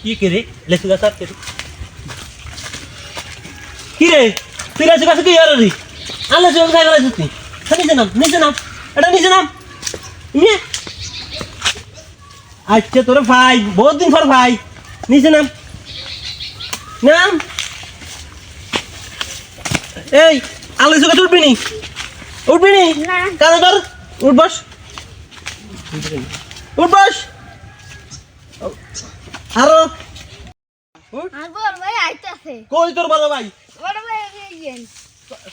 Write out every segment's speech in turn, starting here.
কি করে লেসু গাছ আর কি রে তুই লেসু গাছ কি আর রে আল্লাহ সব খাই গেল তুই নিচে নাম এটা নিচে নাম নিয়ে আচ্ছা তোর ভাই বহুত দিন পর ভাই নিচে নাম নাম এই আল্লাহ সব উঠবি নি কানে ধর উঠ বস আরো আর বড় ভাই আইতাছে কই তোর বড় ভাই বড় ভাই এগিয়েন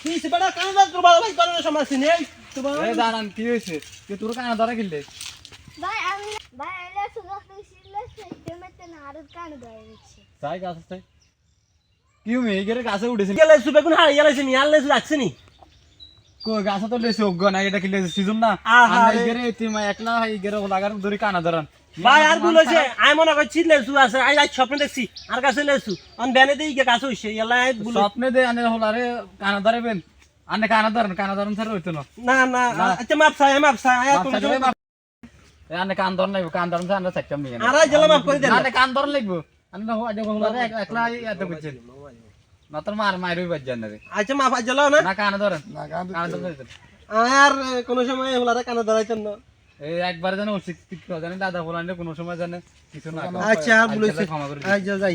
তুই সেটা কানে ধর তোর বড় ভাই তোর সমস্যা নেই এই দাঁড়ান কি হয়েছে তুই তোর কানে ধরে গেলে ভাই আমি ভাই এলে সুগার দিছিলে সিস্টেমেতে না আর কান ধরে দিচ্ছে তাই গাছ আছে কি মে এগেরে গাছে উঠেছে গেলে সুবে কোন হারিয়ে গেছে নি আল্লাহ রাখছে নি কো গাছে তো লেছে অজ্ঞ না এটা কি লেছে সিজন না আহা আর রে। এগেরে তুই একলা এগেরে লাগার ধরে কানা ধরান ভাই আর ভুল হয়েছে আমি মনে করছি লেসু আছে আজ স্বপ্ন দেখছি আর কাছে লেসু আমি বেনে দিই গাছ হইছে এলা ভুল স্বপ্নে দে আনে হলারে কানা ধরবেন আনে কানা ধরেন ছাড়া হইতো না না আচ্ছা মাপ চাই কোন আনে কান ধরন লাগবে কান ধরন ছাড়া চাইতাম নি আর জেলা মাপ করে দেন আনে কান ধরন লাগবে আনে না আজ হলারে একলা এত বুঝছেন না তোর মারই বাজ্জান রে আচ্ছা মাপ জেলা না না কানা ধরেন কানা ধরেন আর কোন সময় হলারে কানে ধরাইতেন না এই একবার জানে উচিত জানে দাদা বলানে কোনো সময় জানে কিছু না আচ্ছা ভুল হয়েছে আচ্ছা যাই